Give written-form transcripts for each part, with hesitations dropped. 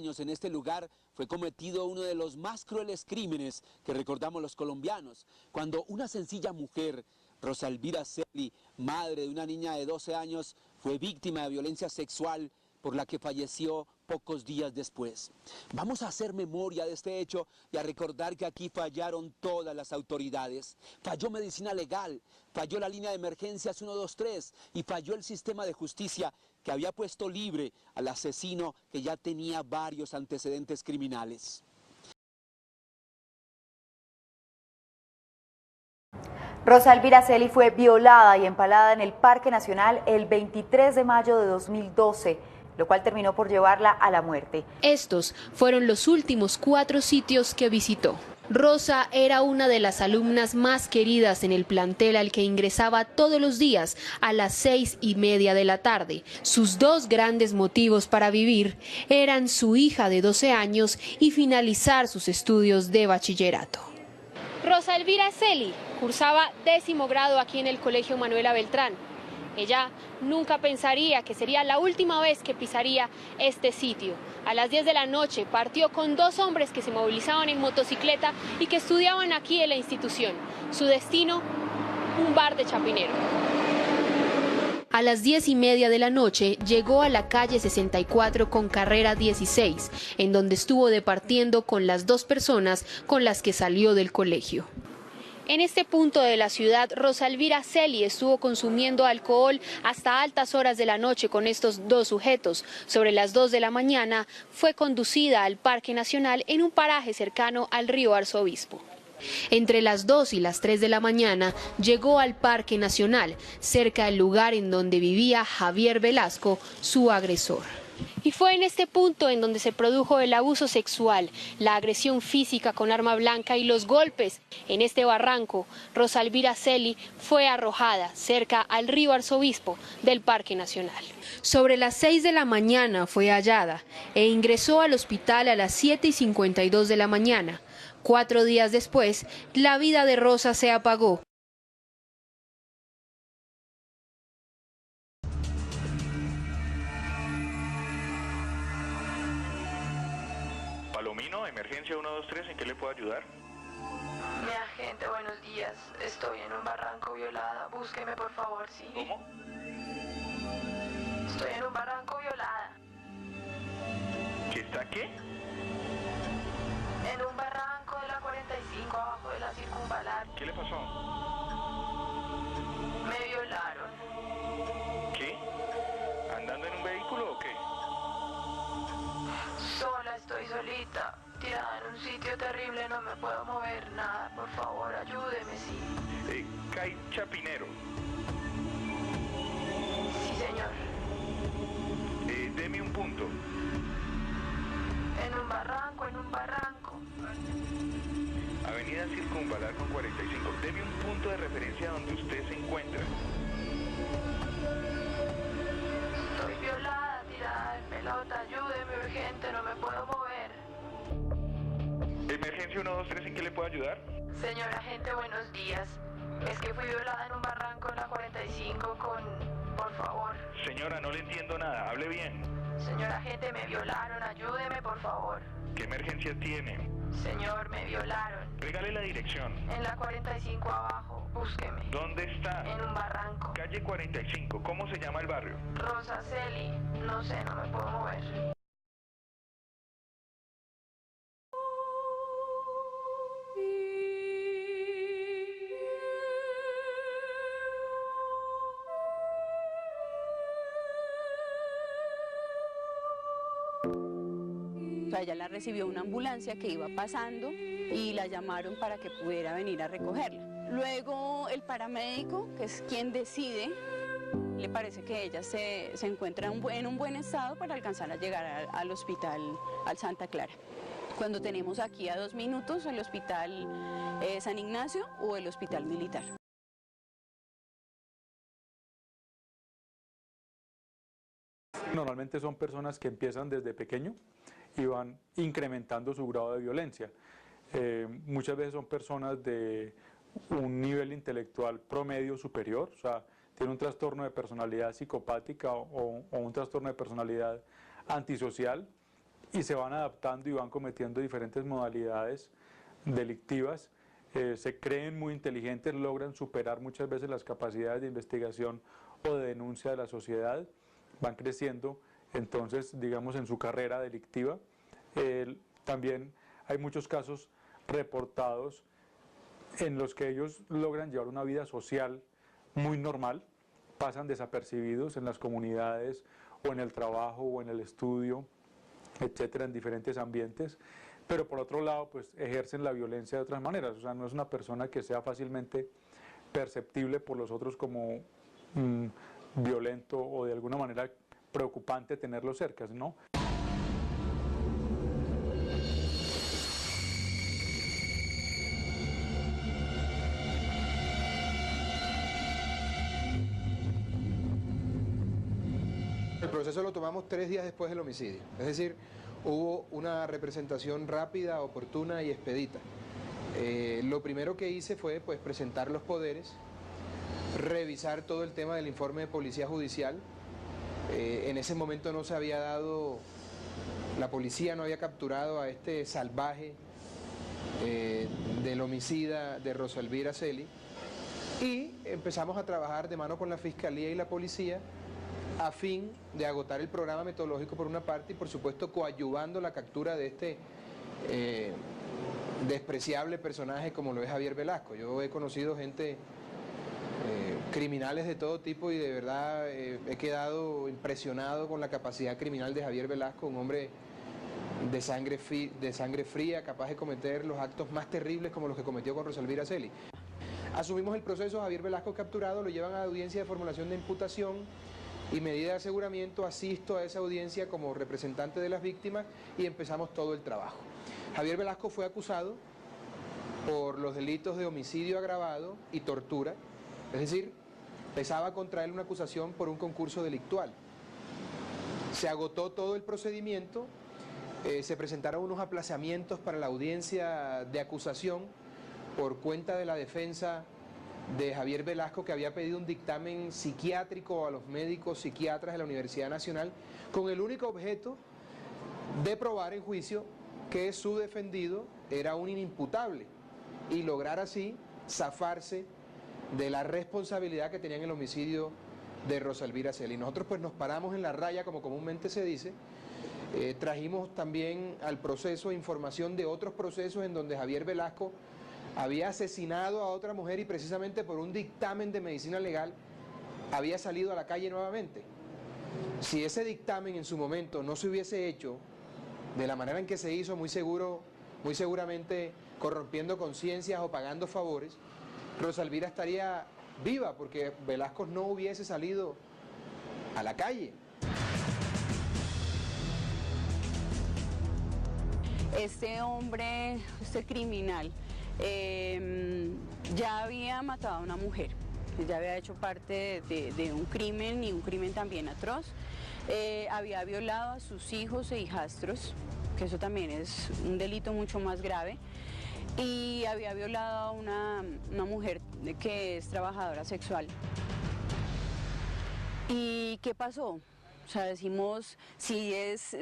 años en este lugar fue cometido uno de los más crueles crímenes que recordamos los colombianos, cuando una sencilla mujer, Rosa Elvira Celi, madre de una niña de 12 años, fue víctima de violencia sexual por la que falleció pocos días después. Vamos a hacer memoria de este hecho y a recordar que aquí fallaron todas las autoridades. Falló medicina legal, falló la línea de emergencias 123 y falló el sistema de justicia que había puesto libre al asesino que ya tenía varios antecedentes criminales. Rosa Elvira Celi fue violada y empalada en el Parque Nacional el 23 de mayo de 2012, lo cual terminó por llevarla a la muerte. Estos fueron los últimos 4 sitios que visitó. Rosa era una de las alumnas más queridas en el plantel al que ingresaba todos los días a las 6:30 de la tarde. Sus 2 grandes motivos para vivir eran su hija de 12 años y finalizar sus estudios de bachillerato. Rosa Elvira Celi cursaba 10º grado aquí en el Colegio Manuela Beltrán. Ella nunca pensaría que sería la última vez que pisaría este sitio. A las 10 de la noche partió con 2 hombres que se movilizaban en motocicleta y que estudiaban aquí en la institución. Su destino, un bar de Chapinero. A las 10:30 de la noche llegó a la calle 64 con carrera 16, en donde estuvo departiendo con las 2 personas con las que salió del colegio. En este punto de la ciudad, Rosa Elvira Celi estuvo consumiendo alcohol hasta altas horas de la noche con estos 2 sujetos. Sobre las 2 de la mañana fue conducida al Parque Nacional en un paraje cercano al río Arzobispo. Entre las 2 y las 3 de la mañana llegó al Parque Nacional, cerca del lugar en donde vivía Javier Velasco, su agresor. Y fue en este punto en donde se produjo el abuso sexual, la agresión física con arma blanca y los golpes. En este barranco, Rosa Elvira Celi fue arrojada cerca al río Arzobispo del Parque Nacional. Sobre las 6 de la mañana fue hallada e ingresó al hospital a las 7:52 de la mañana. 4 días después, la vida de Rosa se apagó. Palomino, emergencia 123, ¿en qué le puedo ayudar? Mi agente, buenos días. Estoy en un barranco violada. Búsqueme, por favor, ¿sí? ¿Cómo? Estoy en un barranco violada. ¿Qué está qué? En un barranco de la 45, abajo de la circunvalar. ¿Qué le pasó? Me violaron. ¿Qué? ¿Andando en un vehículo o qué? Sola, estoy solita. Tirada en un sitio terrible, no me puedo mover nada. Por favor, ayúdeme, sí. Cae Chapinero. Sí, señor. Deme un punto. En un barranco, en un barranco. Avenida Circunvalar con 45. Deme un punto de referencia donde usted se encuentra. Estoy violada, tirada en pelota. Ayúdeme, urgente, no me puedo mover. Emergencia 123, ¿en qué le puedo ayudar? Señor agente, buenos días. Es que fui violada en un barranco en la 45 con... Por favor. Señora, no le entiendo nada. Hable bien. Señor agente, me violaron. Ayúdeme, por favor. ¿Qué emergencia tiene? Señor, me violaron. Regale la dirección. En la 45 abajo. Búsqueme. ¿Dónde está? En un barranco. Calle 45. ¿Cómo se llama el barrio? Rosa Celi. No sé, no me puedo mover. Ella la recibió una ambulancia que iba pasando y la llamaron para que pudiera venir a recogerla. Luego el paramédico, que es quien decide, le parece que ella se encuentra en un buen estado para alcanzar a llegar al hospital, al Santa Clara. Cuando tenemos aquí a 2 minutos el hospital San Ignacio o el hospital militar. Normalmente son personas que empiezan desde pequeño y van incrementando su grado de violencia. Muchas veces son personas de un nivel intelectual promedio superior, o sea, tienen un trastorno de personalidad psicopática o un trastorno de personalidad antisocial, y se van adaptando y van cometiendo diferentes modalidades delictivas. Se creen muy inteligentes, logran superar muchas veces las capacidades de investigación o de denuncia de la sociedad, van creciendo entonces, digamos, en su carrera delictiva. También hay muchos casos reportados en los que ellos logran llevar una vida social muy normal, pasan desapercibidos en las comunidades o en el trabajo o en el estudio, etcétera, en diferentes ambientes, pero por otro lado pues ejercen la violencia de otras maneras. O sea, no es una persona que sea fácilmente perceptible por los otros como violento o de alguna manera preocupante tenerlo cerca, ¿no? El proceso lo tomamos 3 días después del homicidio, es decir, hubo una representación rápida, oportuna y expedita. Lo primero que hice fue pues, presentar los poderes, revisar todo el tema del informe de policía judicial. En ese momento no se había dado, la policía no había capturado a este salvaje del homicida de Rosa Elvira Celi, y empezamos a trabajar de mano con la Fiscalía y la Policía a fin de agotar el programa metodológico por una parte y por supuesto coadyuvando la captura de este despreciable personaje como lo es Javier Velasco. Yo he conocido gente, criminales de todo tipo, y de verdad he quedado impresionado con la capacidad criminal de Javier Velasco, un hombre de sangre fría, capaz de cometer los actos más terribles como los que cometió con Rosa Elvira Celi. Asumimos el proceso, Javier Velasco capturado, lo llevan a la audiencia de formulación de imputación y medida de aseguramiento, asisto a esa audiencia como representante de las víctimas y empezamos todo el trabajo. Javier Velasco fue acusado por los delitos de homicidio agravado y tortura, es decir, pesaba contra él una acusación por un concurso delictual. Se agotó todo el procedimiento, se presentaron unos aplazamientos para la audiencia de acusación por cuenta de la defensa de Javier Velasco, que había pedido un dictamen psiquiátrico a los médicos psiquiatras de la Universidad Nacional con el único objeto de probar en juicio que su defendido era un inimputable y lograr así zafarse de la responsabilidad que tenía en el homicidio de Rosa Elvira Celi. Nosotros pues nos paramos en la raya, como comúnmente se dice. Trajimos también al proceso información de otros procesos en donde Javier Velasco había asesinado a otra mujer y precisamente por un dictamen de medicina legal había salido a la calle nuevamente. Si ese dictamen en su momento no se hubiese hecho de la manera en que se hizo, muy seguramente corrompiendo conciencias o pagando favores, Rosa Elvira estaría viva porque Velasco no hubiese salido a la calle. Este hombre, este criminal, ya había matado a una mujer, ya había hecho parte de un crimen y un crimen también atroz. Había violado a sus hijos e hijastros, que eso también es un delito mucho más grave, y había violado a una mujer que es trabajadora sexual. ¿Y qué pasó? O sea, decimos, si es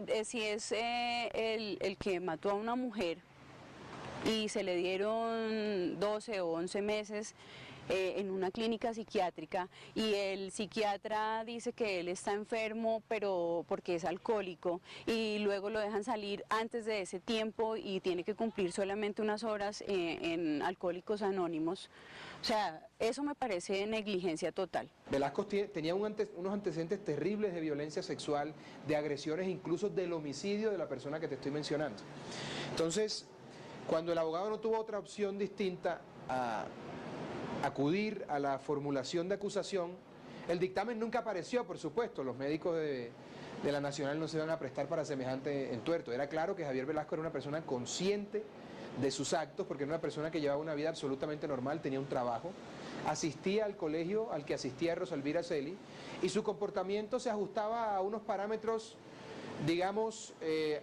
el que mató a una mujer y se le dieron 12 o 11 meses en una clínica psiquiátrica y el psiquiatra dice que él está enfermo pero porque es alcohólico y luego lo dejan salir antes de ese tiempo y tiene que cumplir solamente unas horas en Alcohólicos Anónimos. O sea, eso me parece negligencia total. Velasco tenía unos antecedentes terribles de violencia sexual, de agresiones, incluso del homicidio de la persona que te estoy mencionando. Entonces, cuando el abogado no tuvo otra opción distinta a acudir a la formulación de acusación, el dictamen nunca apareció, por supuesto, los médicos de la Nacional no se iban a prestar para semejante entuerto. Era claro que Javier Velasco era una persona consciente de sus actos, porque era una persona que llevaba una vida absolutamente normal, tenía un trabajo, asistía al colegio al que asistía Rosa Elvira Celi, y su comportamiento se ajustaba a unos parámetros digamos,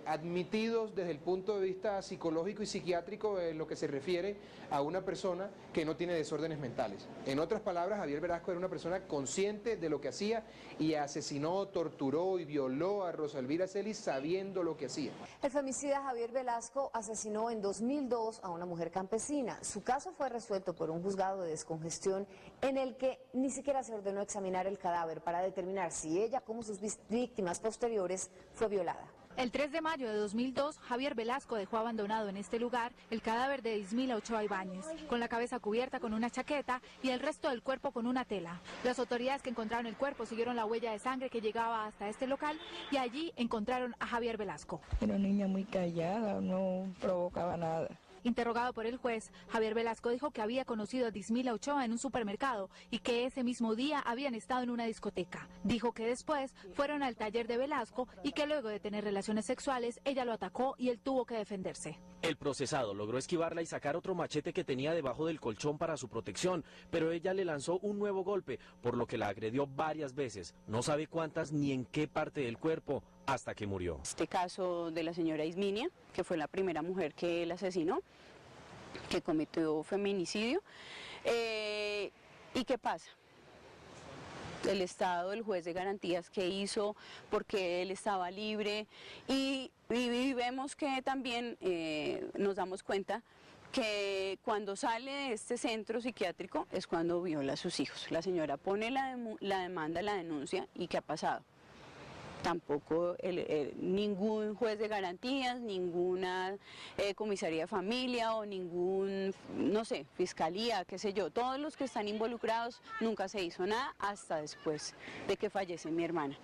admitidos desde el punto de vista psicológico y psiquiátrico en lo que se refiere a una persona que no tiene desórdenes mentales. En otras palabras, Javier Velasco era una persona consciente de lo que hacía y asesinó, torturó y violó a Rosa Elvira Celis sabiendo lo que hacía. El femicida Javier Velasco asesinó en 2002 a una mujer campesina. Su caso fue resuelto por un juzgado de descongestión en el que ni siquiera se ordenó examinar el cadáver para determinar si ella, como sus víctimas posteriores, fue violada. El 3 de mayo de 2002, Javier Velasco dejó abandonado en este lugar el cadáver de Ismila Ochoa Ibáñez, con la cabeza cubierta con una chaqueta y el resto del cuerpo con una tela. Las autoridades que encontraron el cuerpo siguieron la huella de sangre que llegaba hasta este local y allí encontraron a Javier Velasco. Era una niña muy callada, no provocaba nada. Interrogado por el juez, Javier Velasco dijo que había conocido a Ismila Ochoa en un supermercado y que ese mismo día habían estado en una discoteca. Dijo que después fueron al taller de Velasco y que luego de tener relaciones sexuales ella lo atacó y él tuvo que defenderse. El procesado logró esquivarla y sacar otro machete que tenía debajo del colchón para su protección, pero ella le lanzó un nuevo golpe, por lo que la agredió varias veces. No sabe cuántas ni en qué parte del cuerpo, hasta que murió. Este caso de la señora Isminia, que fue la primera mujer que él asesinó, que cometió feminicidio. ¿Y qué pasa? El Estado, el juez de garantías que hizo, porque él estaba libre y vemos que también nos damos cuenta que cuando sale de este centro psiquiátrico es cuando viola a sus hijos. La señora pone la demanda, la denuncia, ¿y qué ha pasado? Tampoco ningún juez de garantías, ninguna comisaría de familia o ningún, no sé, fiscalía, qué sé yo, todos los que están involucrados, nunca se hizo nada hasta después de que fallece mi hermana.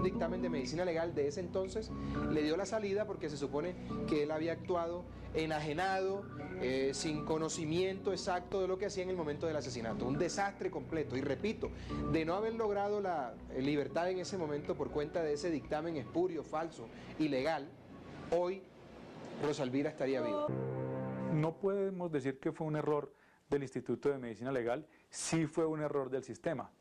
Dictamen de medicina legal de ese entonces le dio la salida porque se supone que él había actuado enajenado, sin conocimiento exacto de lo que hacía en el momento del asesinato. Un desastre completo. Y repito, de no haber logrado la libertad en ese momento por cuenta de ese dictamen espurio, falso, ilegal, hoy Rosa Elvira estaría viva. No podemos decir que fue un error del Instituto de Medicina Legal, sí fue un error del sistema.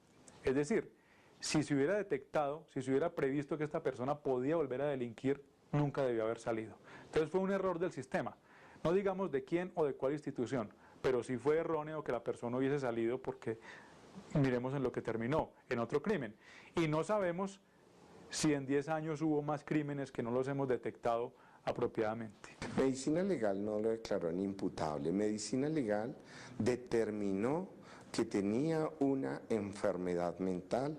Es decir, si se hubiera detectado, si se hubiera previsto que esta persona podía volver a delinquir, nunca debió haber salido. Entonces fue un error del sistema. No digamos de quién o de cuál institución, pero sí fue erróneo que la persona hubiese salido porque miremos en lo que terminó, en otro crimen. Y no sabemos si en 10 años hubo más crímenes que no los hemos detectado apropiadamente. Medicina Legal no lo declaró ni imputable. Medicina Legal determinó que tenía una enfermedad mental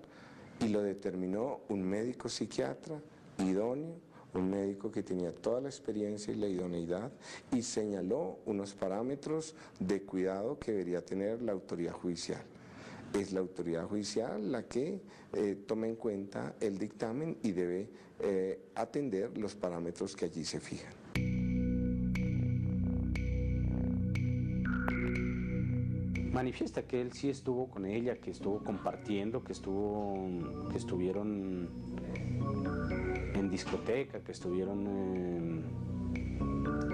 y lo determinó un médico psiquiatra idóneo, un médico que tenía toda la experiencia y la idoneidad y señaló unos parámetros de cuidado que debería tener la autoridad judicial. Es la autoridad judicial la que toma en cuenta el dictamen y debe atender los parámetros que allí se fijan. Manifiesta que él sí estuvo con ella, que estuvo compartiendo, que estuvieron en discoteca, que estuvieron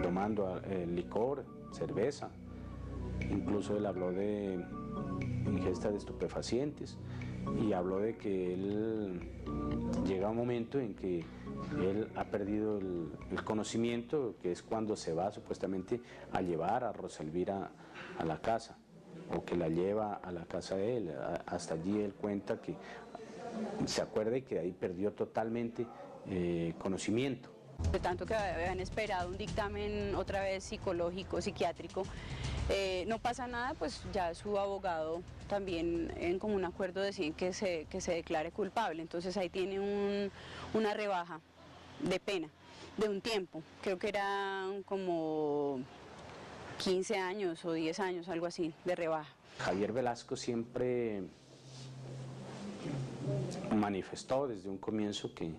tomando licor, cerveza. Incluso él habló de ingesta de estupefacientes y habló de que él llega un momento en que él ha perdido el conocimiento, que es cuando se va supuestamente a llevar a Rosa Elvira a la casa, o que la lleva a la casa de él. Hasta allí él cuenta que se acuerda y que ahí perdió totalmente conocimiento. De tanto que habían esperado un dictamen otra vez psicológico, psiquiátrico, no pasa nada, pues ya su abogado también en común acuerdo deciden que se declare culpable. Entonces ahí tiene una rebaja de pena, de un tiempo, creo que eran como 15 años o 10 años, algo así, de rebaja. Javier Velasco siempre manifestó desde un comienzo que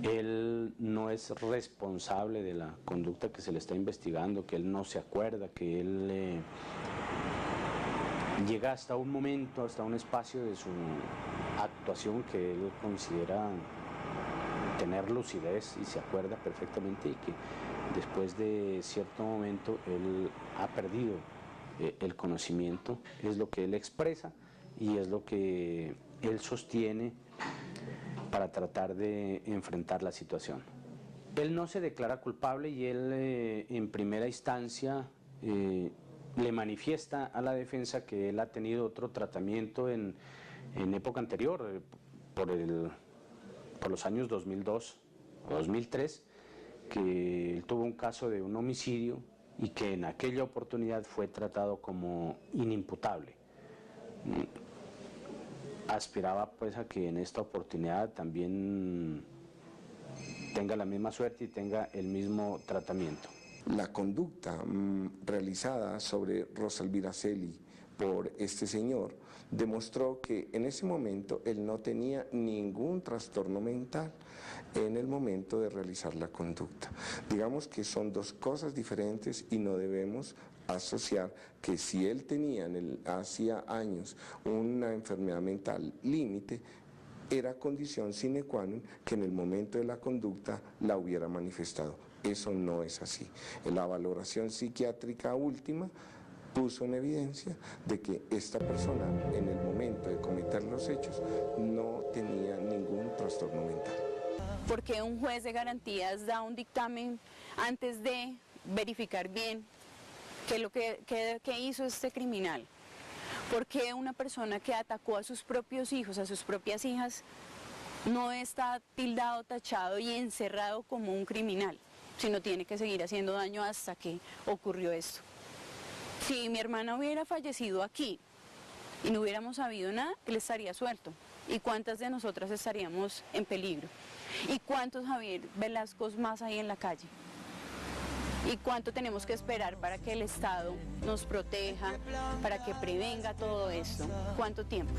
él no es responsable de la conducta que se le está investigando, que él no se acuerda, que él llega hasta un momento, hasta un espacio de su actuación que él considera tener lucidez y se acuerda perfectamente y que después de cierto momento él ha perdido el conocimiento, es lo que él expresa y es lo que él sostiene para tratar de enfrentar la situación. Él no se declara culpable y él en primera instancia le manifiesta a la defensa que él ha tenido otro tratamiento en época anterior, por los años 2002 o 2003, que él tuvo un caso de un homicidio y que en aquella oportunidad fue tratado como inimputable. Aspiraba pues a que en esta oportunidad también tenga la misma suerte y tenga el mismo tratamiento. La conducta realizada sobre Rosalvira Celi por este señor demostró que en ese momento él no tenía ningún trastorno mental en el momento de realizar la conducta. Digamos que son dos cosas diferentes y no debemos asociar que si él tenía hacía años una enfermedad mental límite, era condición sine qua non que en el momento de la conducta la hubiera manifestado. Eso no es así. La valoración psiquiátrica última puso en evidencia de que esta persona en el momento de cometer los hechos no tenía ningún trastorno mental. ¿Por qué un juez de garantías da un dictamen antes de verificar bien qué hizo este criminal? ¿Por qué una persona que atacó a sus propios hijos, a sus propias hijas, no está tildado, tachado y encerrado como un criminal, sino tiene que seguir haciendo daño hasta que ocurrió esto? Si mi hermana hubiera fallecido aquí y no hubiéramos sabido nada, él estaría suelto. ¿Y cuántas de nosotras estaríamos en peligro? ¿Y cuántos Javier Velascos más hay en la calle? ¿Y cuánto tenemos que esperar para que el Estado nos proteja, para que prevenga todo esto? ¿Cuánto tiempo?